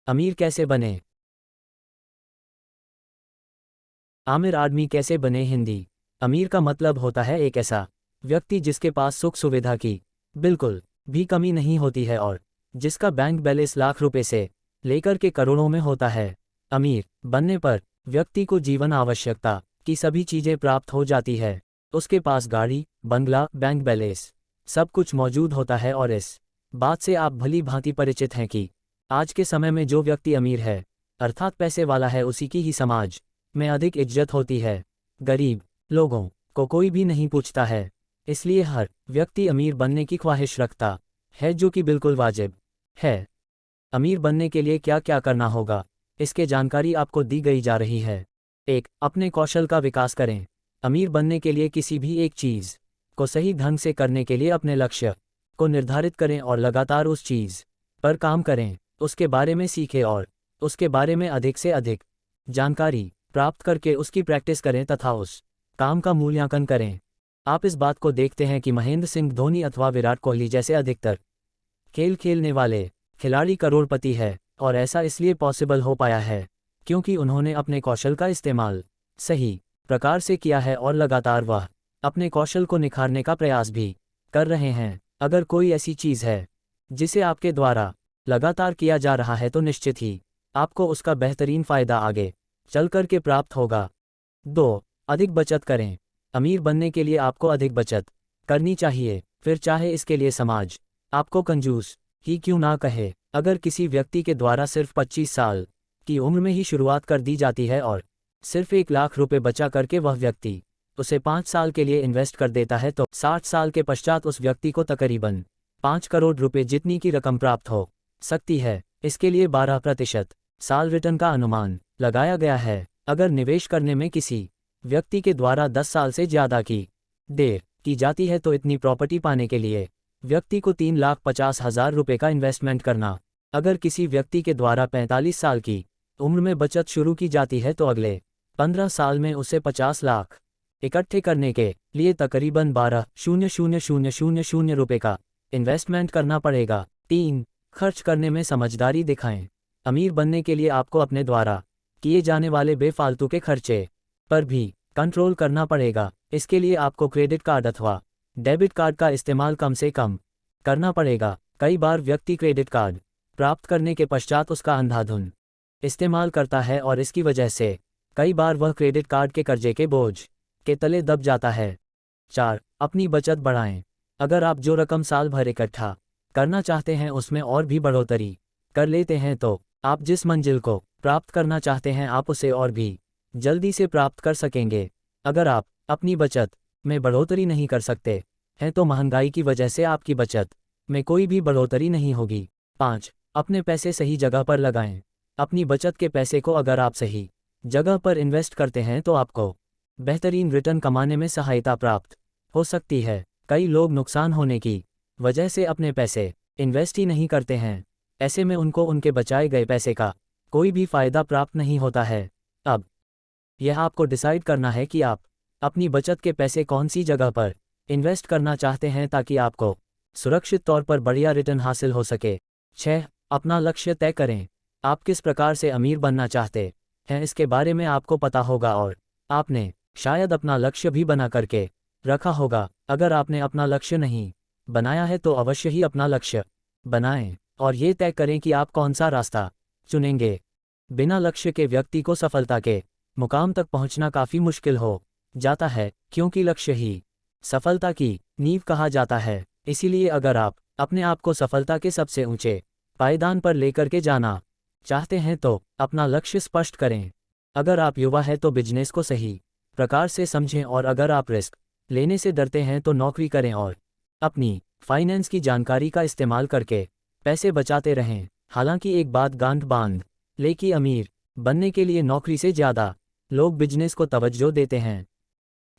अमीर कैसे बने? आमिर आदमी कैसे बने? हिंदी। अमीर का मतलब होता है एक ऐसा व्यक्ति जिसके पास सुख सुविधा की बिल्कुल भी कमी नहीं होती है और जिसका बैंक बैलेंस लाख रुपए से लेकर के करोड़ों में होता है। अमीर बनने पर व्यक्ति को जीवन आवश्यकता की सभी चीजें प्राप्त हो जाती है। उसके पास गाड़ी, बंगला, बैंक बैलेंस सब कुछ मौजूद होता है और इस बात से आप भली भांति परिचित हैं कि आज के समय में जो व्यक्ति अमीर है अर्थात पैसे वाला है उसी की ही समाज में अधिक इज्जत होती है। गरीब लोगों को कोई भी नहीं पूछता है। इसलिए हर व्यक्ति अमीर बनने की ख्वाहिश रखता है, जो कि बिल्कुल वाजिब है। अमीर बनने के लिए क्या क्या करना होगा, इसके जानकारी आपको दी गई जा रही है। 1. अपने कौशल का विकास करें। अमीर बनने के लिए किसी भी एक चीज़ को सही ढंग से करने के लिए अपने लक्ष्य को निर्धारित करें और लगातार उस चीज़ पर काम करें। उसके बारे में सीखें और उसके बारे में अधिक से अधिक जानकारी प्राप्त करके उसकी प्रैक्टिस करें तथा उस काम का मूल्यांकन करें। आप इस बात को देखते हैं कि महेंद्र सिंह धोनी अथवा विराट कोहली जैसे अधिकतर खेल खेलने वाले खिलाड़ी करोड़पति है, और ऐसा इसलिए पॉसिबल हो पाया है क्योंकि उन्होंने अपने कौशल का इस्तेमाल सही प्रकार से किया है और लगातार वह अपने कौशल को निखारने का प्रयास भी कर रहे हैं। अगर कोई ऐसी चीज़ है जिसे आपके द्वारा लगातार किया जा रहा है तो निश्चित ही आपको उसका बेहतरीन फ़ायदा आगे चल कर के प्राप्त होगा। 2. अधिक बचत करें। अमीर बनने के लिए आपको अधिक बचत करनी चाहिए, फिर चाहे इसके लिए समाज आपको कंजूस ही क्यों ना कहे। अगर किसी व्यक्ति के द्वारा सिर्फ 25 साल की उम्र में ही शुरुआत कर दी जाती है और सिर्फ 1 लाख रुपए बचा करके वह व्यक्ति उसे 5 साल के लिए इन्वेस्ट कर देता है तो 60 साल के पश्चात उस व्यक्ति को तकरीबन 5 करोड़ रुपए जितनी की रकम प्राप्त हो सकती है। इसके लिए 12% साल रिटर्न का अनुमान लगाया गया है। अगर निवेश करने में किसी व्यक्ति के द्वारा 10 साल से ज़्यादा की देर की जाती है तो इतनी प्रॉपर्टी पाने के लिए व्यक्ति को 3,50,000 रुपये का इन्वेस्टमेंट करना। अगर किसी व्यक्ति के द्वारा 45 साल की उम्र में बचत शुरू की जाती है तो अगले 15 साल में उसे 50 लाख इकट्ठे करने के लिए तकरीबन 12,000,000 रुपये का इन्वेस्टमेंट करना पड़ेगा। 3. खर्च करने में समझदारी दिखाएं। अमीर बनने के लिए आपको अपने द्वारा किए जाने वाले बेफालतू के खर्चे पर भी कंट्रोल करना पड़ेगा। इसके लिए आपको क्रेडिट कार्ड अथवा डेबिट कार्ड का इस्तेमाल कम से कम करना पड़ेगा। कई बार व्यक्ति क्रेडिट कार्ड प्राप्त करने के पश्चात उसका अंधाधुंध इस्तेमाल करता है और इसकी वजह से कई बार वह क्रेडिट कार्ड के कर्जे के बोझ के तले दब जाता है। 4. अपनी बचत बढ़ाएं। अगर आप जो रकम साल भर इकट्ठा करना चाहते हैं उसमें और भी बढ़ोतरी कर लेते हैं तो आप जिस मंजिल को प्राप्त करना चाहते हैं आप उसे और भी जल्दी से प्राप्त कर सकेंगे। अगर आप अपनी बचत में बढ़ोतरी नहीं कर सकते हैं तो महंगाई की वजह से आपकी बचत में कोई भी बढ़ोतरी नहीं होगी। 5. अपने पैसे सही जगह पर लगाएं। अपनी बचत के पैसे को अगर आप सही जगह पर इन्वेस्ट करते हैं तो आपको बेहतरीन रिटर्न कमाने में सहायता प्राप्त हो सकती है। कई लोग नुकसान होने की वजह से अपने पैसे इन्वेस्ट ही नहीं करते हैं। ऐसे में उनको उनके बचाए गए पैसे का कोई भी फ़ायदा प्राप्त नहीं होता है। अब यह आपको डिसाइड करना है कि आप अपनी बचत के पैसे कौन सी जगह पर इन्वेस्ट करना चाहते हैं ताकि आपको सुरक्षित तौर पर बढ़िया रिटर्न हासिल हो सके। 6. अपना लक्ष्य तय करें। आप किस प्रकार से अमीर बनना चाहते हैं इसके बारे में आपको पता होगा और आपने शायद अपना लक्ष्य भी बना करके रखा होगा। अगर आपने अपना लक्ष्य नहीं बनाया है तो अवश्य ही अपना लक्ष्य बनाएं और ये तय करें कि आप कौन सा रास्ता चुनेंगे। बिना लक्ष्य के व्यक्ति को सफलता के मुकाम तक पहुंचना काफ़ी मुश्किल हो जाता है क्योंकि लक्ष्य ही सफलता की नींव कहा जाता है। इसीलिए अगर आप अपने आप को सफलता के सबसे ऊंचे पायदान पर लेकर के जाना चाहते हैं तो अपना लक्ष्य स्पष्ट करें। अगर आप युवा हैं तो बिजनेस को सही प्रकार से समझें और अगर आप रिस्क लेने से डरते हैं तो नौकरी करें और अपनी फाइनेंस की जानकारी का इस्तेमाल करके पैसे बचाते रहें। हालांकि एक बात गांठ बांध ले कि अमीर बनने के लिए नौकरी से ज़्यादा लोग बिजनेस को तवज्जो देते हैं।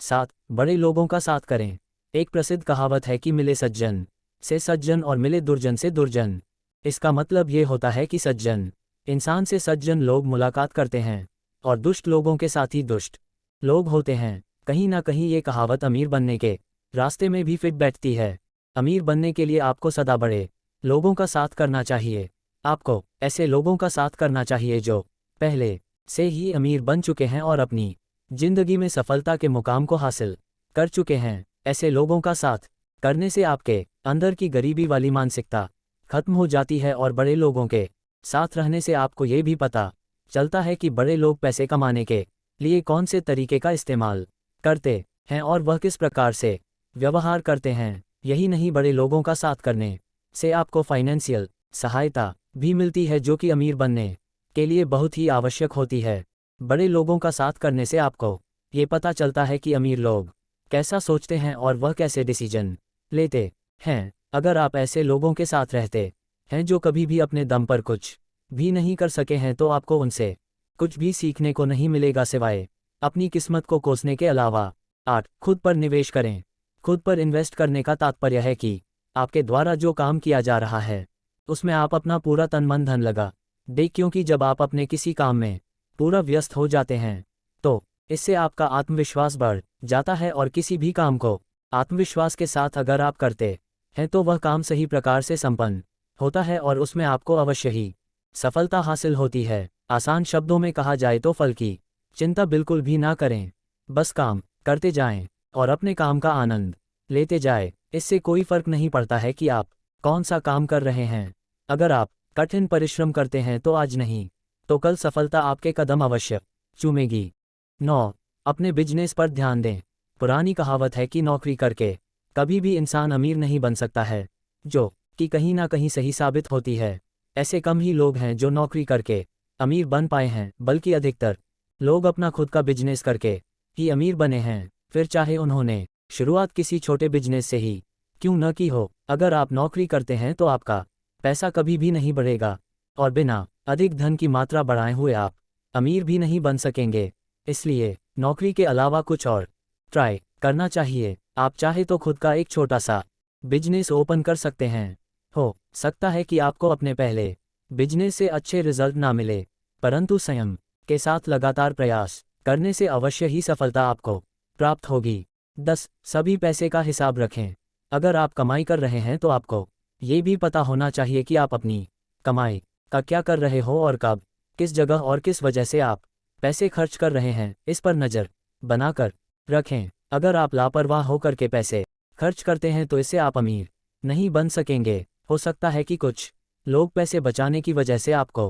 7. बड़े लोगों का साथ करें। एक प्रसिद्ध कहावत है कि मिले सज्जन से सज्जन और मिले दुर्जन से दुर्जन। इसका मतलब ये होता है कि सज्जन इंसान से सज्जन लोग मुलाकात करते हैं और दुष्ट लोगों के साथ ही दुष्ट लोग होते हैं। कहीं ना कहीं ये कहावत अमीर बनने के रास्ते में भी फिट बैठती है। अमीर बनने के लिए आपको सदा बड़े लोगों का साथ करना चाहिए। आपको ऐसे लोगों का साथ करना चाहिए जो पहले से ही अमीर बन चुके हैं और अपनी जिंदगी में सफलता के मुकाम को हासिल कर चुके हैं। ऐसे लोगों का साथ करने से आपके अंदर की गरीबी वाली मानसिकता खत्म हो जाती है और बड़े लोगों के साथ रहने से आपको ये भी पता चलता है कि बड़े लोग पैसे कमाने के लिए कौन से तरीके का इस्तेमाल करते हैं और वह किस प्रकार से व्यवहार करते हैं। यही नहीं, बड़े लोगों का साथ करने से आपको फाइनेंशियल सहायता भी मिलती है जो कि अमीर बनने के लिए बहुत ही आवश्यक होती है। बड़े लोगों का साथ करने से आपको ये पता चलता है कि अमीर लोग कैसा सोचते हैं और वह कैसे डिसीजन लेते हैं। अगर आप ऐसे लोगों के साथ रहते हैं जो कभी भी अपने दम पर कुछ भी नहीं कर सके हैं तो आपको उनसे कुछ भी सीखने को नहीं मिलेगा सिवाय अपनी किस्मत को कोसने के अलावा। 8. खुद पर निवेश करें। खुद पर इन्वेस्ट करने का तात्पर्य है कि आपके द्वारा जो काम किया जा रहा है उसमें आप अपना पूरा तन मन धन लगा दे, क्योंकि जब आप अपने किसी काम में पूरा व्यस्त हो जाते हैं तो इससे आपका आत्मविश्वास बढ़ जाता है और किसी भी काम को आत्मविश्वास के साथ अगर आप करते हैं तो वह काम सही प्रकार से संपन्न होता है और उसमें आपको अवश्य ही सफलता हासिल होती है। आसान शब्दों में कहा जाए तो फल की चिंता बिल्कुल भी ना करें, बस काम करते जाएं और अपने काम का आनंद लेते जाएं। इससे कोई फर्क नहीं पड़ता है कि आप कौन सा काम कर रहे हैं। अगर आप कठिन परिश्रम करते हैं तो आज नहीं तो कल सफलता आपके कदम अवश्य चूमेगी। 9. अपने बिजनेस पर ध्यान दें। पुरानी कहावत है कि नौकरी करके कभी भी इंसान अमीर नहीं बन सकता है, जो कि कहीं ना कहीं सही साबित होती है। ऐसे कम ही लोग हैं जो नौकरी करके अमीर बन पाए हैं, बल्कि अधिकतर लोग अपना खुद का बिजनेस करके ही अमीर बने हैं, फिर चाहे उन्होंने शुरुआत किसी छोटे बिजनेस से ही क्यों न की हो। अगर आप नौकरी करते हैं तो आपका पैसा कभी भी नहीं बढ़ेगा और बिना अधिक धन की मात्रा बढ़ाए हुए आप अमीर भी नहीं बन सकेंगे। इसलिए नौकरी के अलावा कुछ और ट्राई करना चाहिए। आप चाहे तो खुद का एक छोटा सा बिजनेस ओपन कर सकते हैं। हो सकता है कि आपको अपने पहले बिजनेस से अच्छे रिजल्ट ना मिले, परंतु संयम के साथ लगातार प्रयास करने से अवश्य ही सफलता आपको प्राप्त होगी। 10. सभी पैसे का हिसाब रखें। अगर आप कमाई कर रहे हैं तो आपको ये भी पता होना चाहिए कि आप अपनी कमाई का क्या कर रहे हो और कब, किस जगह और किस वजह से आप पैसे खर्च कर रहे हैं, इस पर नज़र बनाकर रखें। अगर आप लापरवाह होकर के पैसे खर्च करते हैं तो इससे आप अमीर नहीं बन सकेंगे। हो सकता है कि कुछ लोग पैसे बचाने की वजह से आपको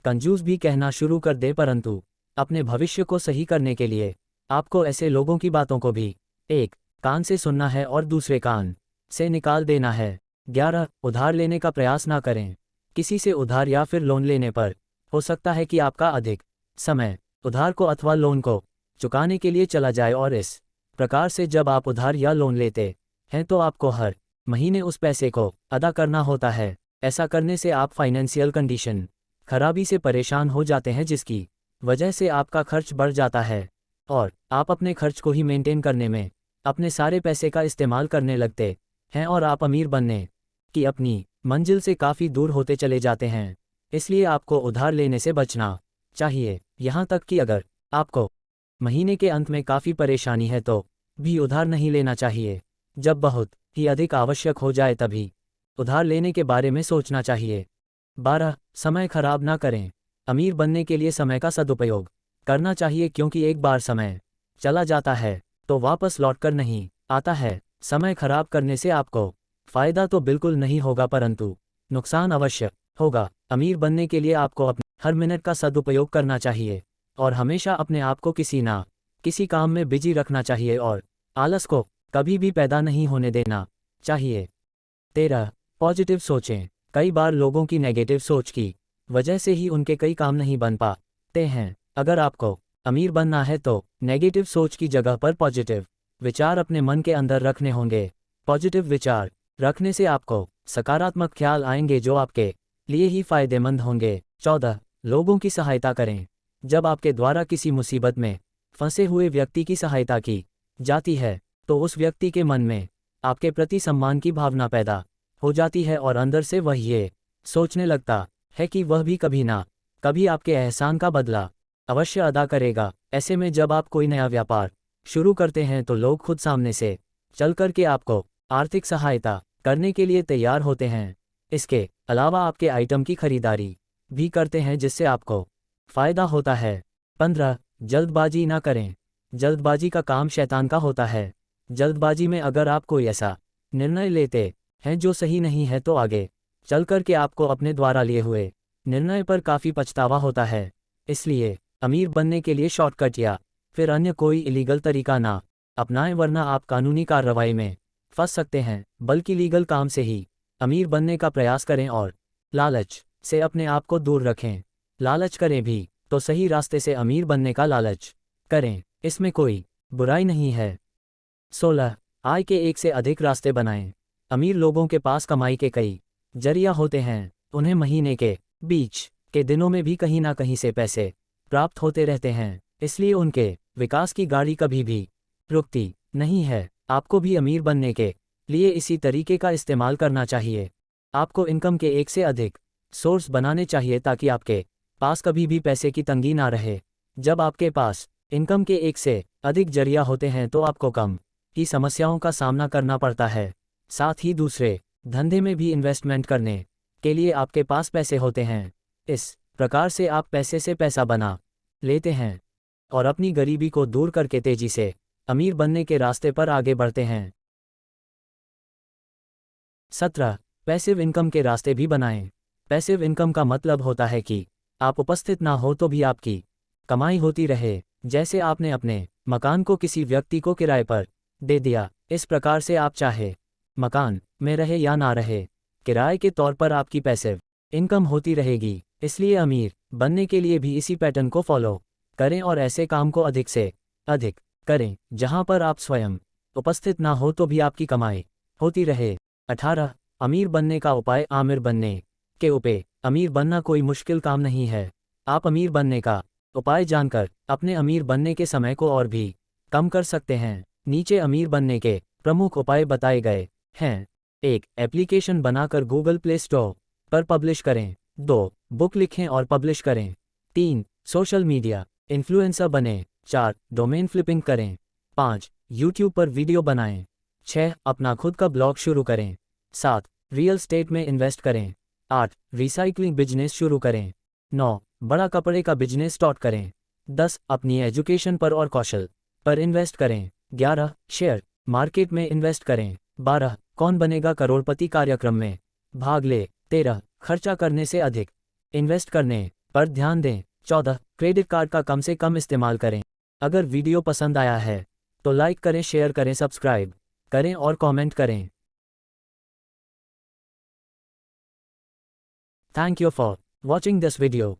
कंजूस भी कहना शुरू कर दे, परंतु अपने भविष्य को सही करने के लिए आपको ऐसे लोगों की बातों को भी एक कान से सुनना है और दूसरे कान से निकाल देना है। 11. उधार लेने का प्रयास ना करें। किसी से उधार या फिर लोन लेने पर हो सकता है कि आपका अधिक समय उधार को अथवा लोन को चुकाने के लिए चला जाए और इस प्रकार से जब आप उधार या लोन लेते हैं तो आपको हर महीने उस पैसे को अदा करना होता है। ऐसा करने से आप फाइनेंशियल कंडीशन खराबी से परेशान हो जाते हैं, जिसकी वजह से आपका खर्च बढ़ जाता है और आप अपने खर्च को ही मेंटेन करने में अपने सारे पैसे का इस्तेमाल करने लगते हैं और आप अमीर बनने की अपनी मंजिल से काफ़ी दूर होते चले जाते हैं। इसलिए आपको उधार लेने से बचना चाहिए। यहाँ तक कि अगर आपको महीने के अंत में काफ़ी परेशानी है तो भी उधार नहीं लेना चाहिए। जब बहुत ही अधिक आवश्यक हो जाए तभी उधार लेने के बारे में सोचना चाहिए। 12. समय खराब ना करें। अमीर बनने के लिए समय का सदुपयोग करना चाहिए, क्योंकि एक बार समय चला जाता है तो वापस लौटकर नहीं आता है। समय खराब करने से आपको फ़ायदा तो बिल्कुल नहीं होगा, परंतु नुकसान अवश्य होगा। अमीर बनने के लिए आपको अपने हर मिनट का सदुपयोग करना चाहिए और हमेशा अपने आप को किसी ना किसी काम में बिजी रखना चाहिए और आलस को कभी भी पैदा नहीं होने देना चाहिए। 13. पॉजिटिव सोचें। कई बार लोगों की नेगेटिव सोच की वजह से ही उनके कई काम नहीं बन पाते हैं। अगर आपको अमीर बनना है तो नेगेटिव सोच की जगह पर पॉजिटिव विचार अपने मन के अंदर रखने होंगे। पॉजिटिव विचार रखने से आपको सकारात्मक ख्याल आएंगे जो आपके लिए ही फायदेमंद होंगे। 14. लोगों की सहायता करें। जब आपके द्वारा किसी मुसीबत में फंसे हुए व्यक्ति की सहायता की जाती है तो उस व्यक्ति के मन में आपके प्रति सम्मान की भावना पैदा हो जाती है और अंदर से वह ये सोचने लगता है कि वह भी कभी ना कभी आपके एहसान का बदला अवश्य अदा करेगा। ऐसे में जब आप कोई नया व्यापार शुरू करते हैं तो लोग खुद सामने से चल कर के आपको आर्थिक सहायता करने के लिए तैयार होते हैं। इसके अलावा आपके आइटम की खरीदारी भी करते हैं जिससे आपको फ़ायदा होता है। 15. जल्दबाजी ना करें। जल्दबाजी का काम शैतान का होता है। जल्दबाजी में अगर आप कोई ऐसा निर्णय लेते हैं जो सही नहीं है तो आगे चल कर के आपको अपने द्वारा लिए हुए निर्णय पर काफ़ी पछतावा होता है। इसलिए अमीर बनने के लिए शॉर्टकट या फिर अन्य कोई इलीगल तरीका ना अपनाएं, वरना आप कानूनी कार्रवाई में फंस सकते हैं। बल्कि लीगल काम से ही अमीर बनने का प्रयास करें और लालच से अपने आप को दूर रखें। लालच करें भी तो सही रास्ते से अमीर बनने का लालच करें, इसमें कोई बुराई नहीं है। 16. आय के एक से अधिक रास्ते बनाएं। अमीर लोगों के पास कमाई के कई जरिया होते हैं। उन्हें महीने के बीच के दिनों में भी कहीं ना कहीं से पैसे प्राप्त होते रहते हैं, इसलिए उनके विकास की गाड़ी कभी भी रुकती नहीं है। आपको भी अमीर बनने के लिए इसी तरीके का इस्तेमाल करना चाहिए। आपको इनकम के एक से अधिक सोर्स बनाने चाहिए ताकि आपके पास कभी भी पैसे की तंगी ना रहे। जब आपके पास इनकम के एक से अधिक जरिया होते हैं तो आपको कम की समस्याओं का सामना करना पड़ता है। साथ ही दूसरे धंधे में भी इन्वेस्टमेंट करने के लिए आपके पास पैसे होते हैं। इस प्रकार से आप पैसे से पैसा बना लेते हैं और अपनी गरीबी को दूर करके तेजी से अमीर बनने के रास्ते पर आगे बढ़ते हैं। 17. पैसिव इनकम के रास्ते भी बनाएं। पैसिव इनकम का मतलब होता है कि आप उपस्थित ना हो तो भी आपकी कमाई होती रहे। जैसे आपने अपने मकान को किसी व्यक्ति को किराए पर दे दिया। इस प्रकार से आप चाहे मकान में रहे या ना रहे, किराए के तौर पर आपकी पैसिव इनकम होती रहेगी। इसलिए अमीर बनने के लिए भी इसी पैटर्न को फॉलो करें और ऐसे काम को अधिक से अधिक करें जहां पर आप स्वयं उपस्थित ना हो तो भी आपकी कमाई होती रहे। 18. अमीर बनने का उपाय। आमिर बनने के उपाय। अमीर बनना कोई मुश्किल काम नहीं है। आप अमीर बनने का उपाय जानकर अपने अमीर बनने के समय को और भी कम कर सकते हैं। नीचे अमीर बनने के प्रमुख उपाय बताए गए हैं। 1. एप्लीकेशन बनाकर गूगल प्ले स्टोर पर पब्लिश करें। 2. बुक लिखें और पब्लिश करें। 3. सोशल मीडिया इन्फ्लुएंसर बने। 4. डोमेन फ्लिपिंग करें। 5. यूट्यूब पर वीडियो बनाएं। 6. अपना खुद का ब्लॉग शुरू करें। 7. रियल स्टेट में इन्वेस्ट करें। 8. रिसाइकलिंग बिजनेस शुरू करें। 9. बड़ा कपड़े का बिजनेस स्टार्ट करें। 10. अपनी एजुकेशन पर और कौशल पर इन्वेस्ट करें। 11. शेयर मार्केट में इन्वेस्ट करें। 12. कौन बनेगा करोड़पति कार्यक्रम में भाग ले। 13. खर्चा करने से अधिक इन्वेस्ट करने पर ध्यान दें। 14. क्रेडिट कार्ड का कम से कम इस्तेमाल करें। अगर वीडियो पसंद आया है तो लाइक करें, शेयर करें, सब्सक्राइब करें और कमेंट करें। Thank you for watching this video.